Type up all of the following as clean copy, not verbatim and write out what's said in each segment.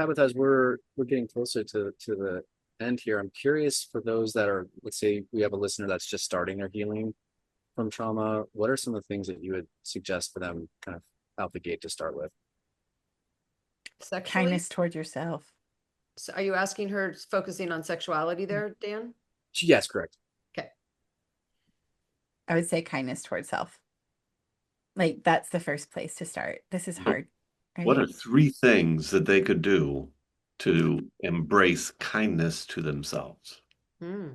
Tabitha, as we're getting closer to the end here, I'm curious for those that are, let's say we have a listener that's just starting their healing from trauma. What are some of the things that you would suggest for them kind of out the gate to start with? Sexually? Kindness toward yourself. So are you asking her focusing on sexuality there, Dan? Yes, correct. Okay. I would say kindness toward self. Like that's the first place to start. This is So hard, what are right? 3 things that they could do to embrace kindness to themselves? Hmm.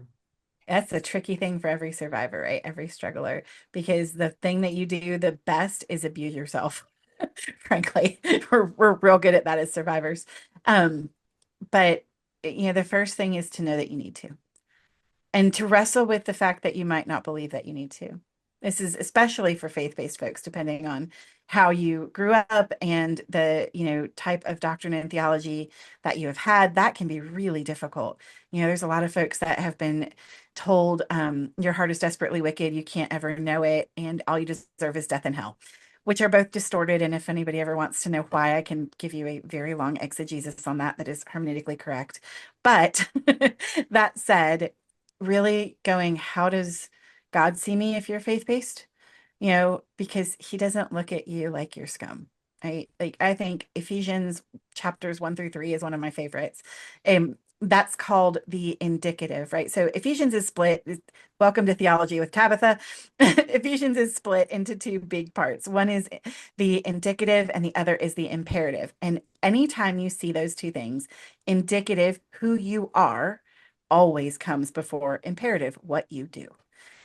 That's a tricky thing for every survivor, right? Every struggler, because the thing that you do the best is abuse yourself. Frankly, we're real good at that as survivors. Um, but the first thing is to know that you need to, and to wrestle with the fact that you might not believe that you need to. This is especially for faith-based folks, depending on how you grew up and the, type of doctrine and theology that you have had, that can be really difficult. There's a lot of folks that have been told, your heart is desperately wicked, you can't ever know it, and all you deserve is death and hell, which are both distorted. And if anybody ever wants to know why, I can give you a very long exegesis on that is hermeneutically correct. But that said, really going, how does God see me if you're faith-based? Because he doesn't look at you like you're scum. Like I think Ephesians chapters 1 through 3 is one of my favorites. That's called the indicative, right? So Ephesians is split. Welcome to theology with Tabitha. Ephesians is split into 2 big parts. One is the indicative and the other is the imperative. And anytime you see those 2 things, indicative, who you are, always comes before imperative, what you do.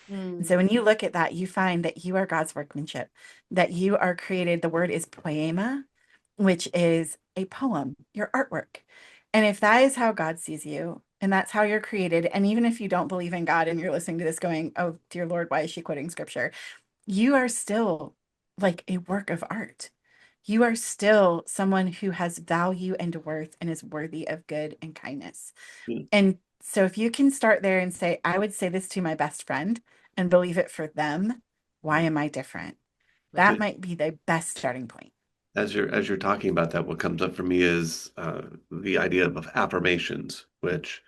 And so when you look at that, you find that you are God's workmanship, that you are created. The word is poema, which is a poem, your artwork. And if that is how God sees you, and that's how you're created, and even if you don't believe in God and you're listening to this going, oh, dear Lord, why is she quoting scripture? You are still like a work of art. You are still someone who has value and worth and is worthy of good and kindness. Yeah. And so if you can start there and say, I would say this to my best friend and believe it for them, why am I different? That might be the best starting point. As you're talking about that, what comes up for me is the idea of affirmations, which,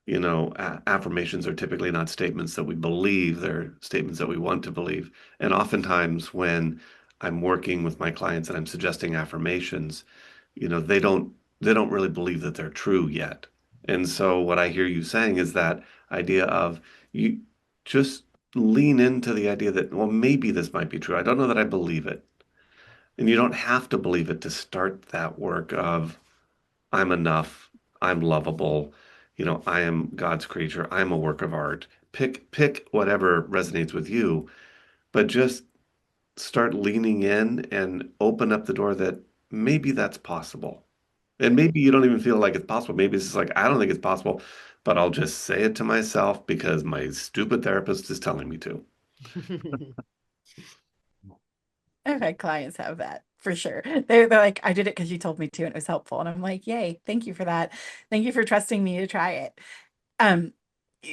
affirmations are typically not statements that we believe, they're statements that we want to believe. And oftentimes when I'm working with my clients and I'm suggesting affirmations, they don't really believe that they're true yet. And so what I hear you saying is that idea of you just lean into the idea that, well, maybe this might be true. I don't know that I believe it. And you don't have to believe it to start that work of I'm enough, I'm lovable, I am God's creature, I'm a work of art. Pick whatever resonates with you, but just start leaning in and open up the door that maybe that's possible. And maybe you don't even feel like it's possible. Maybe it's just like, I don't think it's possible, but I'll just say it to myself because my stupid therapist is telling me to. I've had clients have that for sure. They're like, I did it because you told me to, and it was helpful. And I'm like, yay, thank you for that. Thank you for trusting me to try it. Um,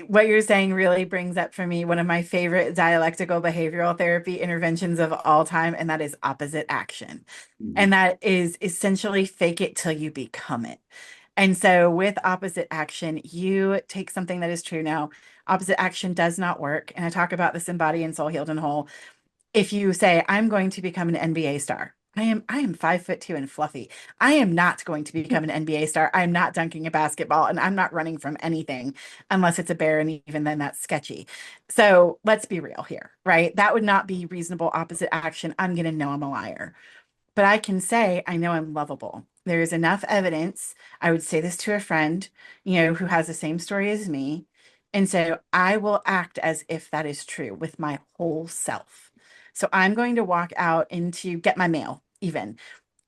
what you're saying really brings up for me one of my favorite dialectical behavioral therapy interventions of all time, and that is opposite action. Mhm. And that is essentially fake it till you become it. And so with opposite action, you take something that is true now. Opposite action does not work. And I talk about this in Body and Soul Healed and Whole. If you say, I'm going to become an NBA star, I am 5'2" and fluffy. I am not going to become an NBA star. I'm not dunking a basketball and I'm not running from anything unless it's a bear. And even then that's sketchy. So let's be real here, right? That would not be reasonable opposite action. I'm going to know I'm a liar, but I can say, I know I'm lovable. There is enough evidence. I would say this to a friend, who has the same story as me. And so I will act as if that is true with my whole self. So I'm going to walk out into get my mail, even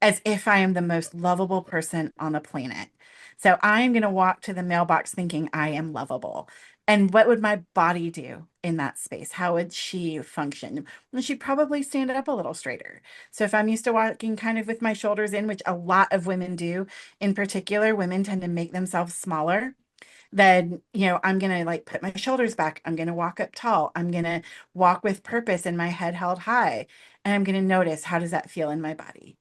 as if I am the most lovable person on the planet. So I'm going to walk to the mailbox thinking I am lovable. And what would my body do in that space? How would she function? Well, she'd probably stand up a little straighter. So if I'm used to walking kind of with my shoulders in, which a lot of women do, in particular, women tend to make themselves smaller, then, I'm going to like put my shoulders back. I'm going to walk up tall. I'm going to walk with purpose and my head held high. And I'm going to notice, how does that feel in my body?